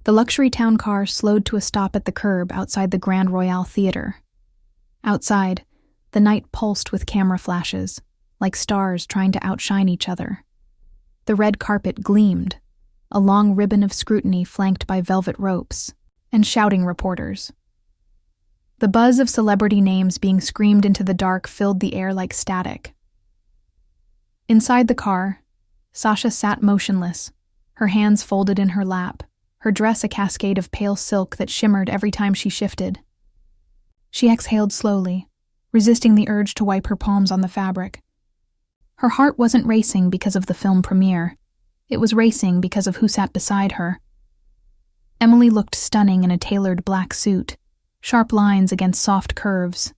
The luxury town car slowed to a stop at the curb outside the Grand Royale Theater. Outside, the night pulsed with camera flashes, like stars trying to outshine each other. The red carpet gleamed, a long ribbon of scrutiny flanked by velvet ropes and shouting reporters. The buzz of celebrity names being screamed into the dark filled the air like static. Inside the car, Sasha sat motionless, her hands folded in her lap, her dress a cascade of pale silk that shimmered every time she shifted. She exhaled slowly, resisting the urge to wipe her palms on the fabric. Her heart wasn't racing because of the film premiere. It was racing because of who sat beside her. Emily looked stunning in a tailored black suit, sharp lines against soft curves,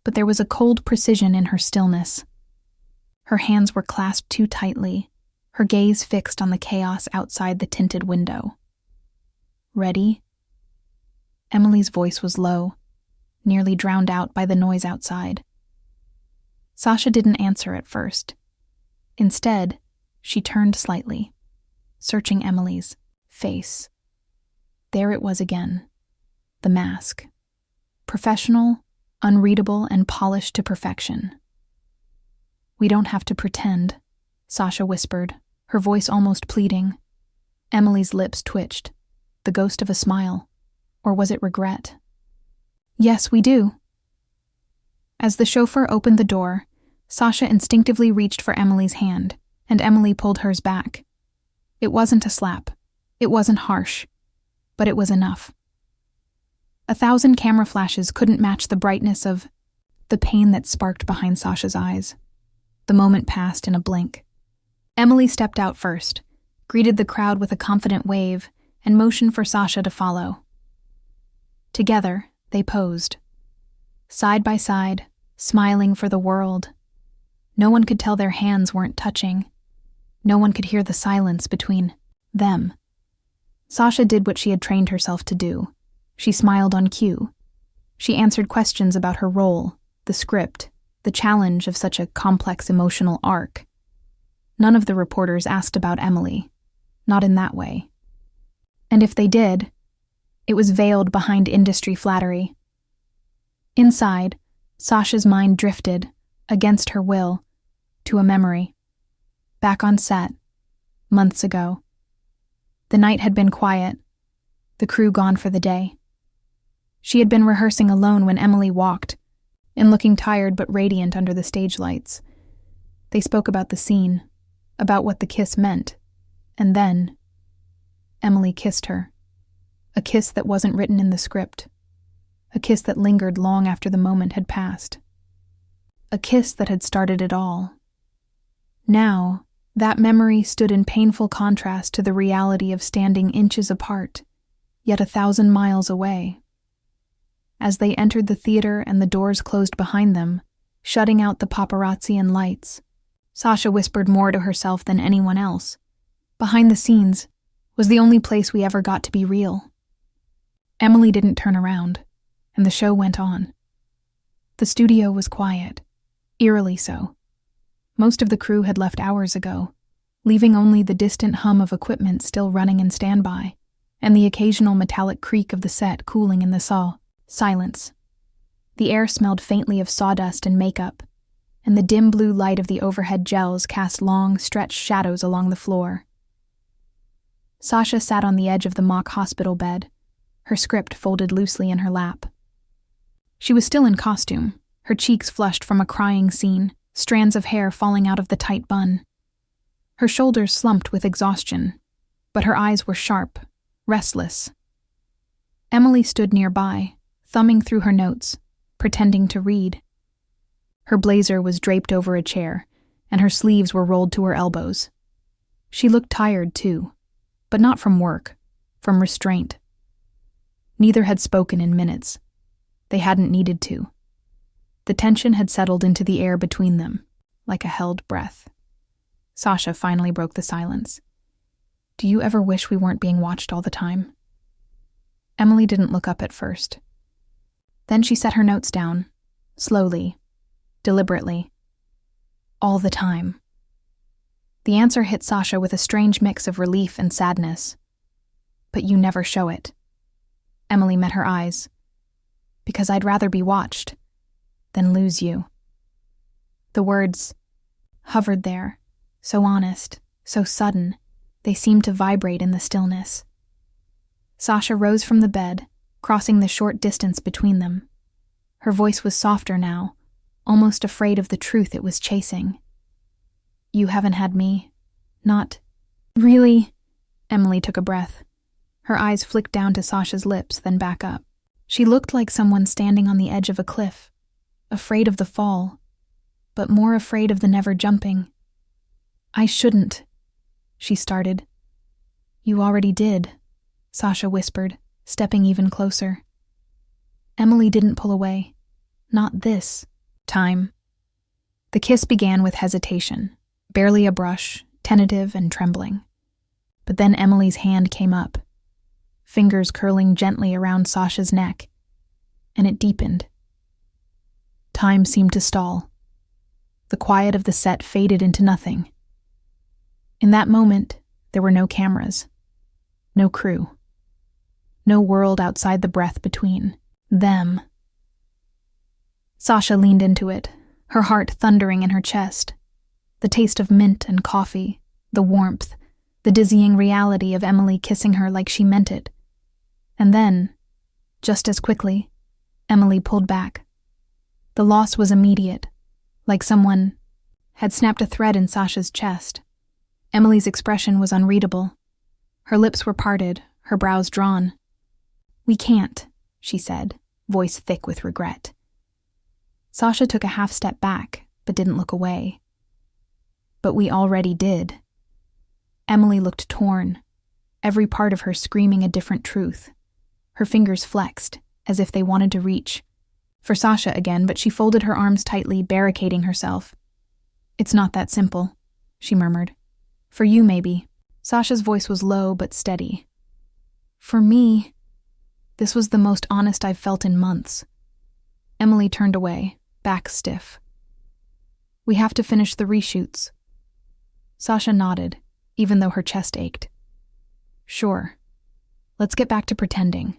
but there was a cold precision in her stillness. Her hands were clasped too tightly, her gaze fixed on the chaos outside the tinted window. "Ready?" Emily's voice was low, nearly drowned out by the noise outside. Sasha didn't answer at first. Instead, she turned slightly, searching Emily's face. There it was again, the mask. Professional, unreadable, and polished to perfection. "We don't have to pretend," Sasha whispered, her voice almost pleading. Emily's lips twitched, the ghost of a smile. Or was it regret? "Yes, we do." As the chauffeur opened the door, Sasha instinctively reached for Emily's hand, and Emily pulled hers back. It wasn't a slap. It wasn't harsh. But it was enough. 1,000 camera flashes couldn't match the brightness of the pain that sparked behind Sasha's eyes. The moment passed in a blink. Emily stepped out first, greeted the crowd with a confident wave, and motioned for Sasha to follow. Together, they posed. Side by side, smiling for the world. No one could tell their hands weren't touching. No one could hear the silence between them. Sasha did what she had trained herself to do. She smiled on cue. She answered questions about her role, the script, the challenge of such a complex emotional arc. None of the reporters asked about Emily, not in that way. And if they did, it was veiled behind industry flattery. Inside, Sasha's mind drifted, against her will, to a memory. Back on set, months ago. The night had been quiet, the crew gone for the day. She had been rehearsing alone when Emily walked, and looking tired but radiant under the stage lights. They spoke about the scene, about what the kiss meant, and then Emily kissed her. A kiss that wasn't written in the script. A kiss that lingered long after the moment had passed. A kiss that had started it all. Now, that memory stood in painful contrast to the reality of standing inches apart, yet 1,000 miles away. As they entered the theater and the doors closed behind them, shutting out the paparazzi and lights, Sasha whispered more to herself than anyone else. Behind the scenes was the only place we ever got to be real. Emily didn't turn around, and the show went on. The studio was quiet, eerily so. Most of the crew had left hours ago, leaving only the distant hum of equipment still running in standby, and the occasional metallic creak of the set cooling in the saw. Silence. The air smelled faintly of sawdust and makeup, and the dim blue light of the overhead gels cast long, stretched shadows along the floor. Sasha sat on the edge of the mock hospital bed, her script folded loosely in her lap. She was still in costume, her cheeks flushed from a crying scene, strands of hair falling out of the tight bun. Her shoulders slumped with exhaustion, but her eyes were sharp, restless. Emily stood nearby, thumbing through her notes, pretending to read. Her blazer was draped over a chair, and her sleeves were rolled to her elbows. She looked tired, too, but not from work, from restraint. Neither had spoken in minutes. They hadn't needed to. The tension had settled into the air between them, like a held breath. Sasha finally broke the silence. "Do you ever wish we weren't being watched all the time?" Emily didn't look up at first. Then she set her notes down, slowly, deliberately. All the time. The answer hit Sasha with a strange mix of relief and sadness. but you never show it. Emily met her eyes. Because I'd rather be watched than lose you. The words hovered there, so honest, so sudden, they seemed to vibrate in the stillness. Sasha rose from the bed, crossing the short distance between them. Her voice was softer now, almost afraid of the truth it was chasing. You haven't had me. Not really. Emily took a breath. Her eyes flicked down to Sasha's lips, then back up. She looked like someone standing on the edge of a cliff, afraid of the fall, but more afraid of the never jumping. I shouldn't, she started. You already did, Sasha whispered, stepping even closer. Emily didn't pull away. Not this time. The kiss began with hesitation, barely a brush, tentative and trembling. But then Emily's hand came up, fingers curling gently around Sasha's neck, and it deepened. Time seemed to stall. The quiet of the set faded into nothing. In that moment, there were no cameras, no crew, no world outside the breath between them. Sasha leaned into it, her heart thundering in her chest. The taste of mint and coffee, the warmth, the dizzying reality of Emily kissing her like she meant it. And then, just as quickly, Emily pulled back. The loss was immediate, like someone had snapped a thread in Sasha's chest. Emily's expression was unreadable. Her lips were parted, her brows drawn. We can't, she said, voice thick with regret. Sasha took a half step back, but didn't look away. But we already did. Emily looked torn, every part of her screaming a different truth. Her fingers flexed, as if they wanted to reach. For Sasha again, but she folded her arms tightly, barricading herself. It's not that simple, she murmured. For you, maybe. Sasha's voice was low but steady. For me, this was the most honest I've felt in months. Emily turned away, back stiff. We have to finish the reshoots. Sasha nodded, even though her chest ached. Sure. Let's get back to pretending.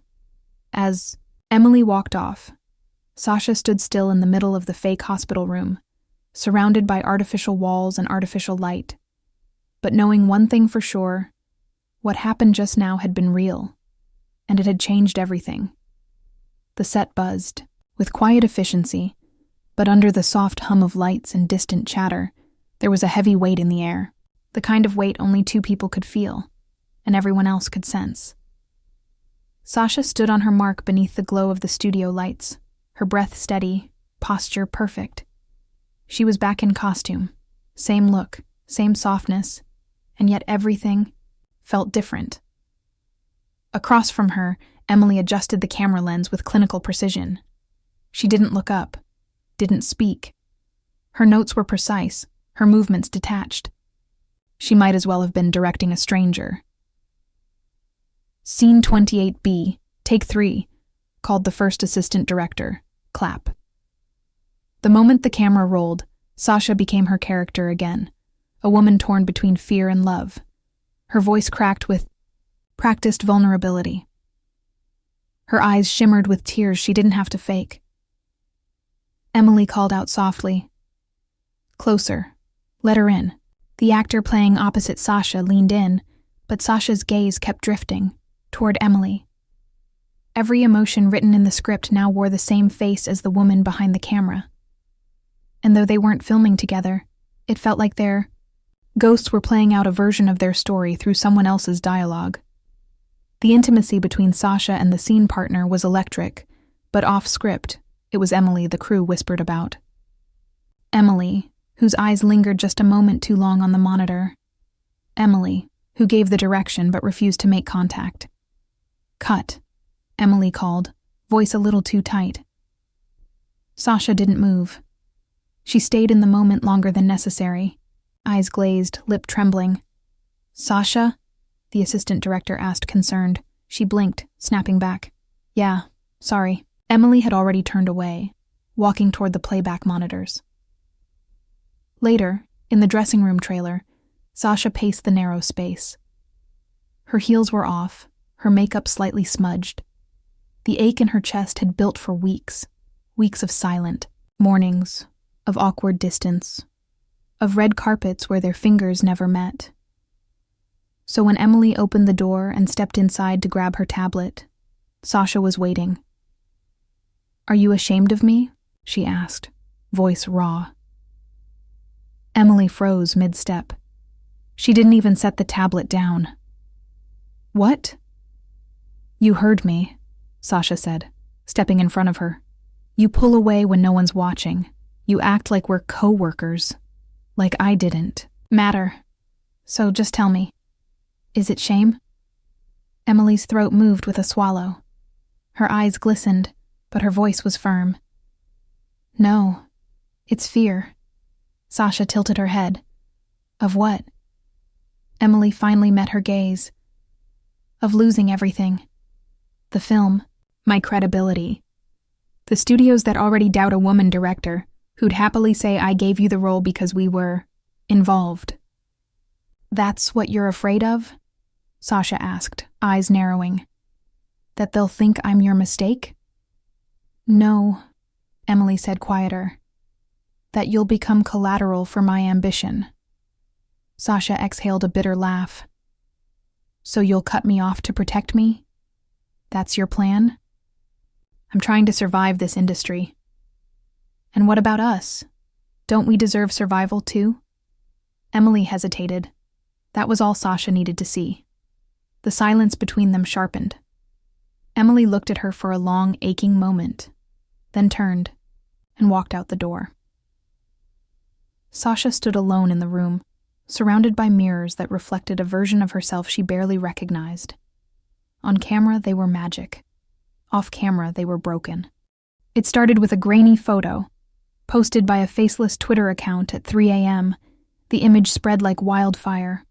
As Emily walked off, Sasha stood still in the middle of the fake hospital room, surrounded by artificial walls and artificial light. But knowing one thing for sure, what happened just now had been real, and it had changed everything. The set buzzed, with quiet efficiency, but under the soft hum of lights and distant chatter, there was a heavy weight in the air, the kind of weight only two people could feel, and everyone else could sense. Sasha stood on her mark beneath the glow of the studio lights, her breath steady, posture perfect. She was back in costume, same look, same softness, and yet everything felt different. Across from her, Emily adjusted the camera lens with clinical precision. She didn't look up, didn't speak. Her notes were precise, her movements detached. She might as well have been directing a stranger. Scene 28B, take 3, called the first assistant director. Clap. The moment the camera rolled, Sasha became her character again, a woman torn between fear and love. Her voice cracked with practiced vulnerability. Her eyes shimmered with tears she didn't have to fake. Emily called out softly. Closer. Let her in. The actor playing opposite Sasha leaned in, but Sasha's gaze kept drifting, toward Emily. Every emotion written in the script now wore the same face as the woman behind the camera. And though they weren't filming together, it felt like their ghosts were playing out a version of their story through someone else's dialogue. The intimacy between Sasha and the scene partner was electric, but off-script, it was Emily the crew whispered about. Emily, whose eyes lingered just a moment too long on the monitor. Emily, who gave the direction but refused to make contact. Cut, Emily called, voice a little too tight. Sasha didn't move. She stayed in the moment longer than necessary, eyes glazed, lip trembling. Sasha? The assistant director asked, concerned. She blinked, snapping back. Yeah, sorry. Emily had already turned away, walking toward the playback monitors. Later, in the dressing room trailer, Sasha paced the narrow space. Her heels were off, her makeup slightly smudged. The ache in her chest had built for weeks of silent mornings, of awkward distance, of red carpets where their fingers never met. So when Emily opened the door and stepped inside to grab her tablet, Sasha was waiting. "Are you ashamed of me?" she asked, voice raw. Emily froze mid-step. She didn't even set the tablet down. "What?" "You heard me," Sasha said, stepping in front of her. "You pull away when no one's watching. You act like we're co-workers. Like I didn't matter. So just tell me, is it shame?" Emily's throat moved with a swallow. Her eyes glistened, but her voice was firm. "No, it's fear." Sasha tilted her head. "Of what?" Emily finally met her gaze. "Of losing everything. The film, my credibility. The studios that already doubt a woman director, who'd happily say I gave you the role because we were involved." "That's what you're afraid of?" Sasha asked, eyes narrowing. "That they'll think I'm your mistake?" "No," Emily said quieter. "That you'll become collateral for my ambition." Sasha exhaled a bitter laugh. "So you'll cut me off to protect me? That's your plan?" "I'm trying to survive this industry." "And what about us? Don't we deserve survival too?" Emily hesitated. That was all Sasha needed to see. The silence between them sharpened. Emily looked at her for a long, aching moment, then turned and walked out the door. Sasha stood alone in the room, surrounded by mirrors that reflected a version of herself she barely recognized. On camera, they were magic. Off camera, they were broken. It started with a grainy photo, posted by a faceless Twitter account at 3 a.m. The image spread like wildfire.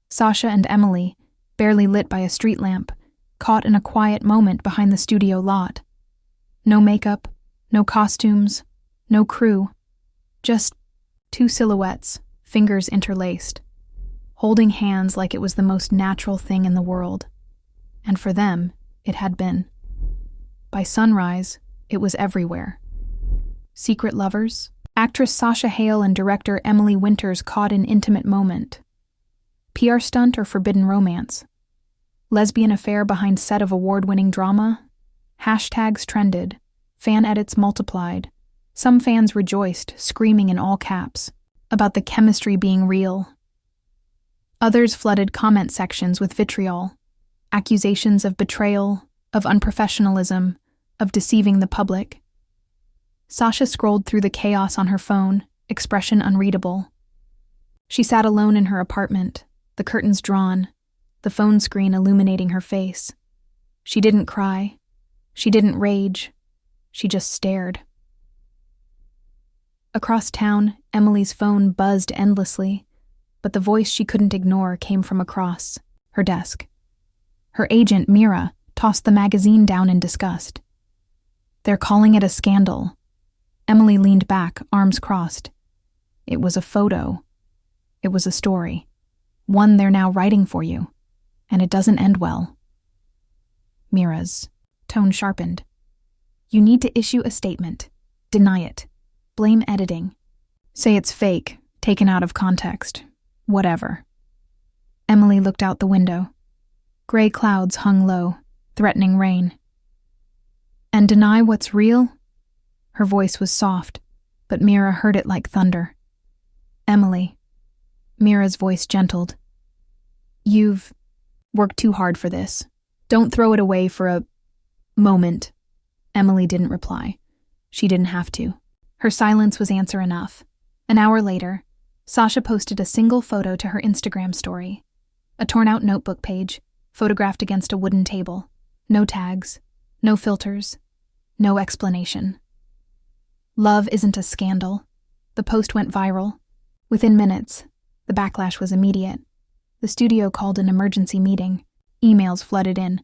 Sasha and Emily, barely lit by a street lamp, caught in a quiet moment behind the studio lot. No makeup, no costumes, no crew. Just two silhouettes, fingers interlaced, holding hands like it was the most natural thing in the world. And for them, it had been. By sunrise, it was everywhere. Secret lovers, actress Sasha Hale and director Emily Winters caught an intimate moment. PR stunt or forbidden romance? Lesbian affair behind set of award-winning drama? Hashtags trended, fan edits multiplied. Some fans rejoiced, screaming in all caps, about the chemistry being real. Others flooded comment sections with vitriol, accusations of betrayal, of unprofessionalism, of deceiving the public. Sasha scrolled through the chaos on her phone, expression unreadable. She sat alone in her apartment, the curtains drawn, the phone screen illuminating her face. She didn't cry. She didn't rage. She just stared. Across town, Emily's phone buzzed endlessly, but the voice she couldn't ignore came from across her desk. Her agent, Mira, tossed the magazine down in disgust. "They're calling it a scandal." Emily leaned back, arms crossed. It was a photo. It was a story. One they're now writing for you. And it doesn't end well. Mira's tone sharpened. "You need to issue a statement. Deny it. Blame editing. Say it's fake, taken out of context. Whatever." Emily looked out the window. Gray clouds hung low, threatening rain. "And deny what's real?" Her voice was soft, but Mira heard it like thunder. "Emily." Mira's voice gentled. "You've worked too hard for this. Don't throw it away for a moment." Emily didn't reply. She didn't have to. Her silence was answer enough. An hour later, Sasha posted a single photo to her Instagram story. A torn-out notebook page, photographed against a wooden table. No tags, no filters, no explanation. "Love isn't a scandal." The post went viral. Within minutes, the backlash was immediate. The studio called an emergency meeting. Emails flooded in.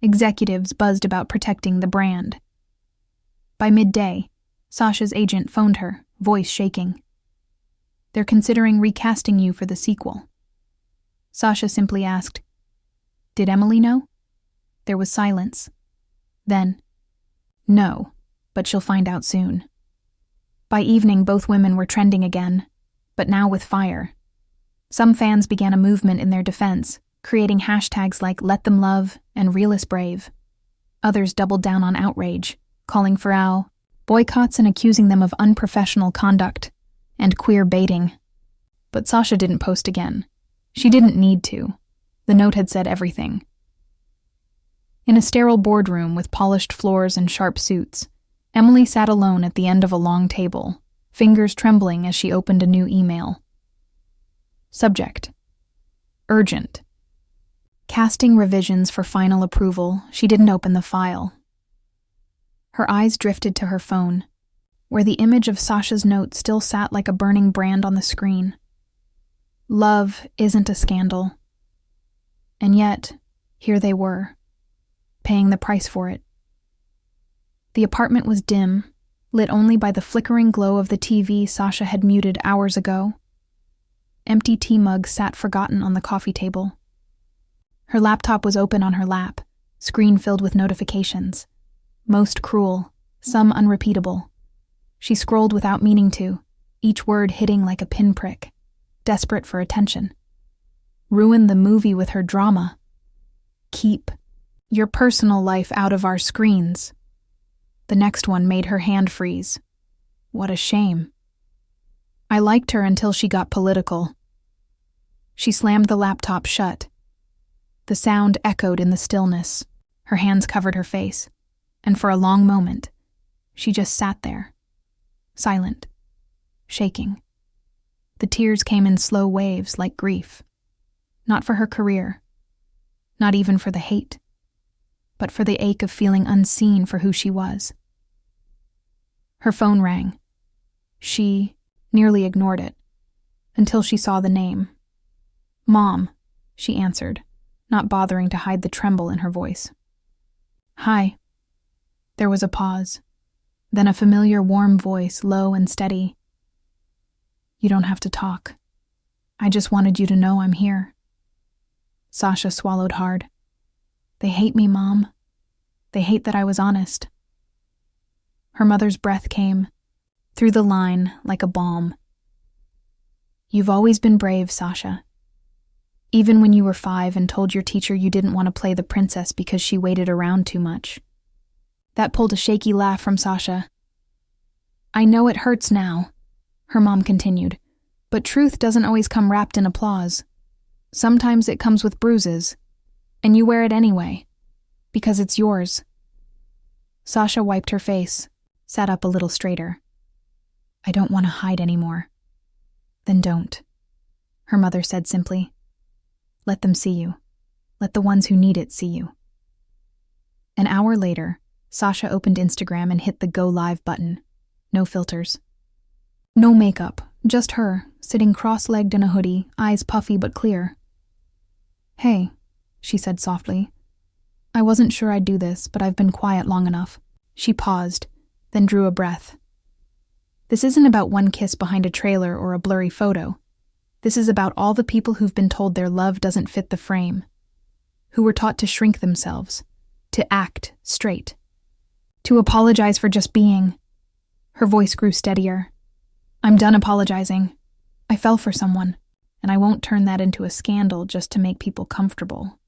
Executives buzzed about protecting the brand. By midday, Sasha's agent phoned her, voice shaking. "They're considering recasting you for the sequel." Sasha simply asked, "Did Emily know?" There was silence. Then, "No, but she'll find out soon." By evening, both women were trending again, but now with fire. Some fans began a movement in their defense, creating hashtags like "Let Them Love" and "Real is Brave." Others doubled down on outrage, calling for boycotts and accusing them of unprofessional conduct and queer baiting. But Sasha didn't post again. She didn't need to. The note had said everything. In a sterile boardroom with polished floors and sharp suits, Emily sat alone at the end of a long table, fingers trembling as she opened a new email. Subject: Urgent. Casting revisions for final approval, she didn't open the file. Her eyes drifted to her phone, where the image of Sasha's note still sat like a burning brand on the screen. Love isn't a scandal. And yet, here they were, paying the price for it. The apartment was dim, lit only by the flickering glow of the TV Sasha had muted hours ago. Empty tea mugs sat forgotten on the coffee table. Her laptop was open on her lap, screen filled with notifications. Most cruel, some unrepeatable. She scrolled without meaning to, each word hitting like a pinprick, desperate for attention. Ruin the movie with her drama. Keep your personal life out of our screens. The next one made her hand freeze. What a shame. I liked her until she got political. She slammed the laptop shut. The sound echoed in the stillness. Her hands covered her face, and for a long moment, she just sat there, silent, shaking. The tears came in slow waves like grief. Not for her career, not even for the hate, but for the ache of feeling unseen for who she was. Her phone rang. She nearly ignored it, until she saw the name. "Mom," she answered, not bothering to hide the tremble in her voice. "Hi." There was a pause, then a familiar warm voice, low and steady. "You don't have to talk. I just wanted you to know I'm here." Sasha swallowed hard. "They hate me, Mom. They hate that I was honest." Her mother's breath came, through the line like a balm. "You've always been brave, Sasha. Even when you were 5 and told your teacher you didn't want to play the princess because she waited around too much." That pulled a shaky laugh from Sasha. "I know it hurts now," her mom continued, "but truth doesn't always come wrapped in applause. Sometimes it comes with bruises, and you wear it anyway, because it's yours." Sasha wiped her face, sat up a little straighter. "I don't want to hide anymore." "Then don't," her mother said simply. "Let them see you. Let the ones who need it see you." An hour later, Sasha opened Instagram and hit the Go Live button. No filters. No makeup, just her, sitting cross-legged in a hoodie, eyes puffy but clear. "Hey," she said softly. "I wasn't sure I'd do this, but I've been quiet long enough." She paused, then drew a breath. This isn't about one kiss behind a trailer or a blurry photo. This is about all the people who've been told their love doesn't fit the frame, who were taught to shrink themselves, to act straight, to apologize for just being. Her voice grew steadier. "I'm done apologizing. I fell for someone, and I won't turn that into a scandal just to make people comfortable."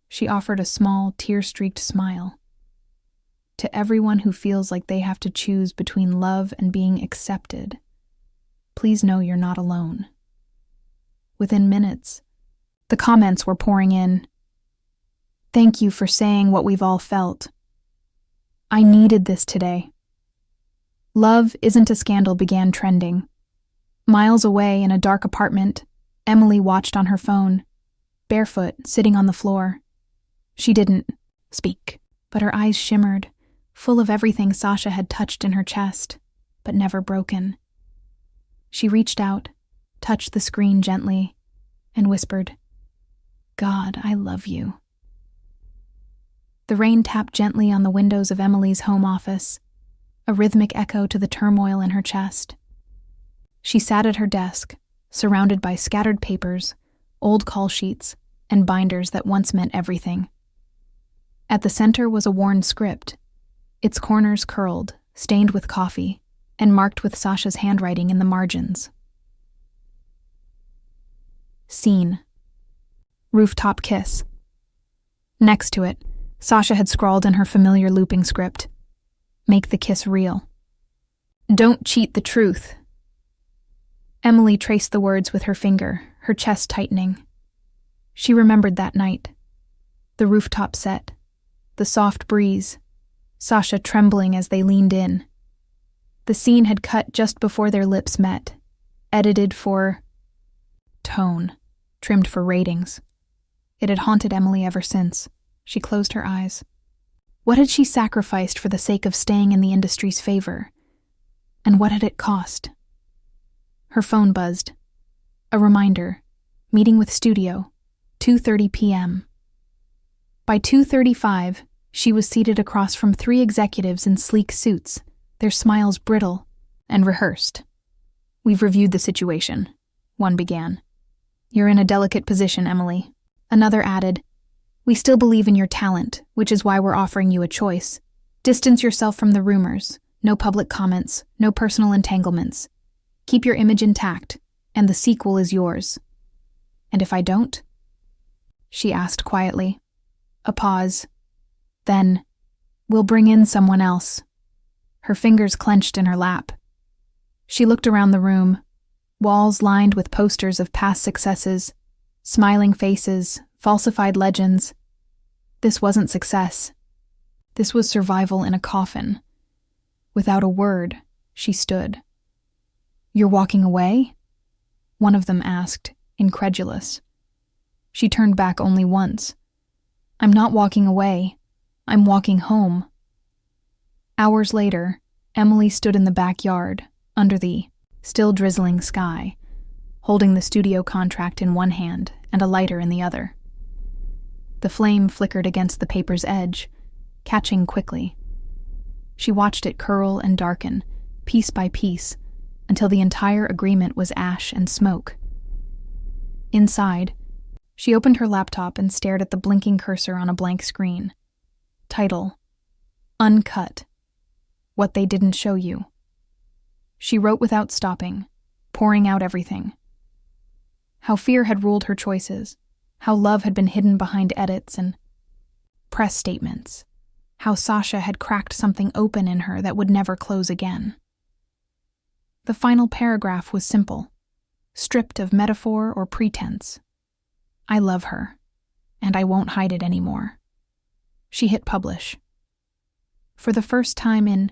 She offered a small, tear-streaked smile. "To everyone who feels like they have to choose between love and being accepted, please know you're not alone." Within minutes, the comments were pouring in. "Thank you for saying what we've all felt. I needed this today." "Love isn't a scandal" began trending. Miles away in a dark apartment, Emily watched on her phone, barefoot, sitting on the floor. She didn't speak, but her eyes shimmered, full of everything Sasha had touched in her chest, but never broken. She reached out, touched the screen gently, and whispered, "God, I love you." The rain tapped gently on the windows of Emily's home office, a rhythmic echo to the turmoil in her chest. She sat at her desk, surrounded by scattered papers, old call sheets, and binders that once meant everything. At the center was a worn script, its corners curled, stained with coffee, and marked with Sasha's handwriting in the margins. Scene. Rooftop kiss. Next to it, Sasha had scrawled in her familiar looping script, "Make the kiss real. Don't cheat the truth." Emily traced the words with her finger, her chest tightening. She remembered that night. The rooftop set, the soft breeze, Sasha trembling as they leaned in. The scene had cut just before their lips met, edited for tone, trimmed for ratings. It had haunted Emily ever since. She closed her eyes. What had she sacrificed for the sake of staying in the industry's favor? And what had it cost? Her phone buzzed. A reminder. Meeting with studio, 2:30 p.m. By 2:35, she was seated across from 3 executives in sleek suits, their smiles brittle, and rehearsed. "We've reviewed the situation," one began. "You're in a delicate position, Emily." Another added, "We still believe in your talent, which is why we're offering you a choice. Distance yourself from the rumors. No public comments, no personal entanglements. Keep your image intact, and the sequel is yours." "And if I don't?" she asked quietly. A pause. Then, "We'll bring in someone else." Her fingers clenched in her lap. She looked around the room, walls lined with posters of past successes, smiling faces, falsified legends. This wasn't success. This was survival in a coffin. Without a word, she stood. "You're walking away?" one of them asked, incredulous. She turned back only once. "I'm not walking away. I'm walking home." Hours later, Emily stood in the backyard, under the still drizzling sky, holding the studio contract in one hand and a lighter in the other. The flame flickered against the paper's edge, catching quickly. She watched it curl and darken, piece by piece, until the entire agreement was ash and smoke. Inside, she opened her laptop and stared at the blinking cursor on a blank screen. Title: Uncut. What They Didn't Show You. She wrote without stopping, pouring out everything. How fear had ruled her choices, how love had been hidden behind edits and press statements, how Sasha had cracked something open in her that would never close again. The final paragraph was simple, stripped of metaphor or pretense. "I love her, and I won't hide it anymore." She hit publish. For the first time in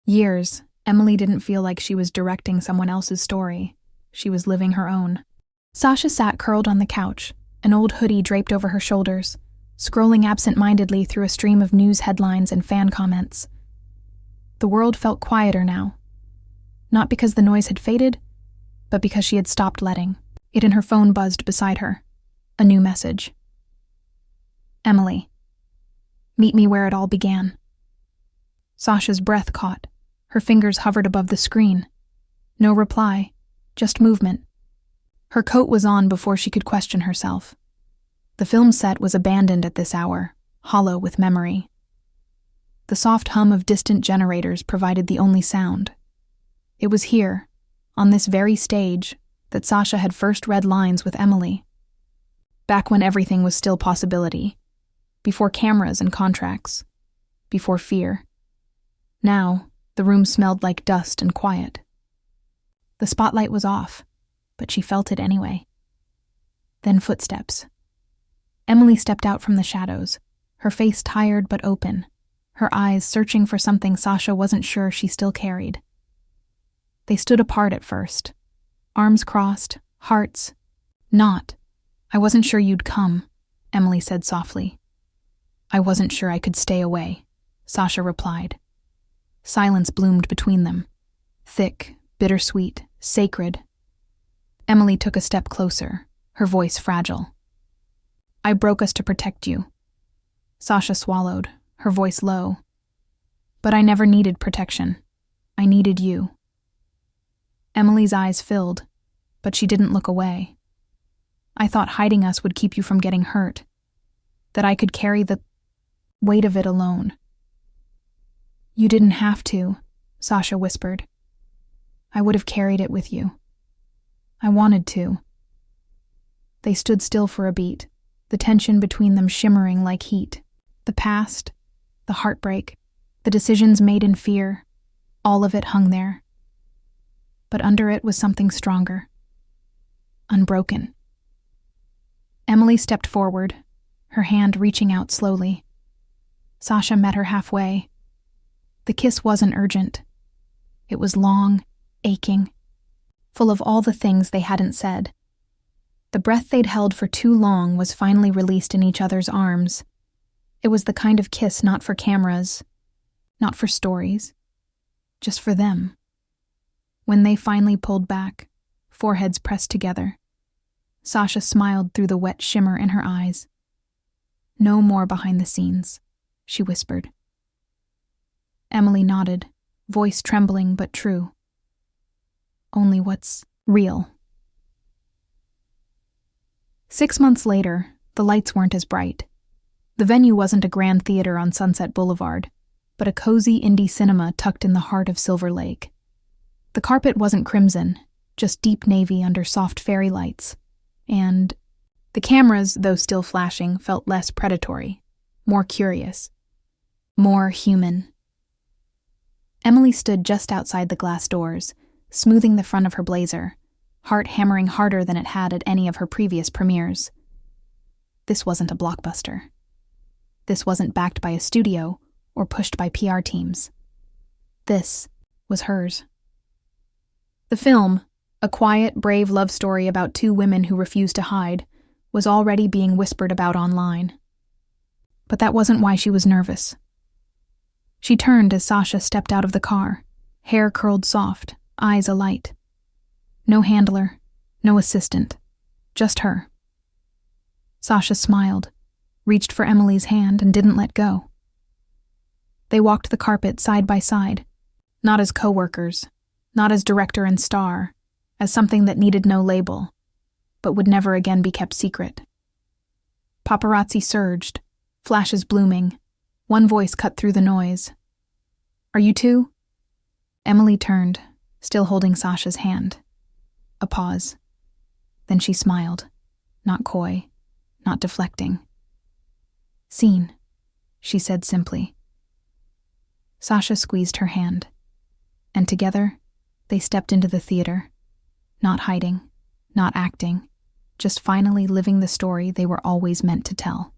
years, Emily didn't feel like she was directing someone else's story. She was living her own. Sasha sat curled on the couch, an old hoodie draped over her shoulders, scrolling absent-mindedly through a stream of news headlines and fan comments. The world felt quieter now. Not because the noise had faded, but because she had stopped letting. It in her phone buzzed beside her. A new message. "Emily, meet me where it all began." Sasha's breath caught. Her fingers hovered above the screen. No reply, just movement. Her coat was on before she could question herself. The film set was abandoned at this hour, hollow with memory. The soft hum of distant generators provided the only sound. It was here, on this very stage, that Sasha had first read lines with Emily. Back when everything was still possibility. Before cameras and contracts. Before fear. Now, the room smelled like dust and quiet. The spotlight was off, but she felt it anyway. Then footsteps. Emily stepped out from the shadows, her face tired but open, her eyes searching for something Sasha wasn't sure she still carried. They stood apart at first, arms crossed, hearts. "Not. I wasn't sure you'd come," Emily said softly. "I wasn't sure I could stay away," Sasha replied. Silence bloomed between them. Thick, bittersweet, sacred. Emily took a step closer, her voice fragile. "I broke us to protect you." Sasha swallowed, her voice low. "But I never needed protection. I needed you." Emily's eyes filled, but she didn't look away. "I thought hiding us would keep you from getting hurt. That I could carry the..." weight of it alone. "You didn't have to," Sasha whispered. "I would have carried it with you. I wanted to." They stood still for a beat, the tension between them shimmering like heat. The past, the heartbreak, the decisions made in fear, all of it hung there. But under it was something stronger. Unbroken. Emily stepped forward, her hand reaching out slowly. Sasha met her halfway. The kiss wasn't urgent. It was long, aching, full of all the things they hadn't said. The breath they'd held for too long was finally released in each other's arms. It was the kind of kiss not for cameras, not for stories, just for them. When they finally pulled back, foreheads pressed together, Sasha smiled through the wet shimmer in her eyes. "No more behind the scenes," she whispered. Emily nodded, voice trembling but true. "Only what's real." 6 months later, the lights weren't as bright. The venue wasn't a grand theater on Sunset Boulevard, but a cozy indie cinema tucked in the heart of Silver Lake. The carpet wasn't crimson, just deep navy under soft fairy lights, and the cameras, though still flashing, felt less predatory, more curious, more human. Emily stood just outside the glass doors, smoothing the front of her blazer, heart hammering harder than it had at any of her previous premieres. This wasn't a blockbuster. This wasn't backed by a studio or pushed by PR teams. This was hers. The film, a quiet, brave love story about two women who refused to hide, was already being whispered about online. But that wasn't why she was nervous. She turned as Sasha stepped out of the car, hair curled soft, eyes alight. No handler, no assistant, just her. Sasha smiled, reached for Emily's hand, and didn't let go. They walked the carpet side by side, not as co-workers, not as director and star, as something that needed no label, but would never again be kept secret. Paparazzi surged, flashes blooming. One voice cut through the noise. "Are you two?" Emily turned, still holding Sasha's hand. A pause. Then she smiled, not coy, not deflecting. "Scene," she said simply. Sasha squeezed her hand, and together they stepped into the theater, not hiding, not acting, just finally living the story they were always meant to tell.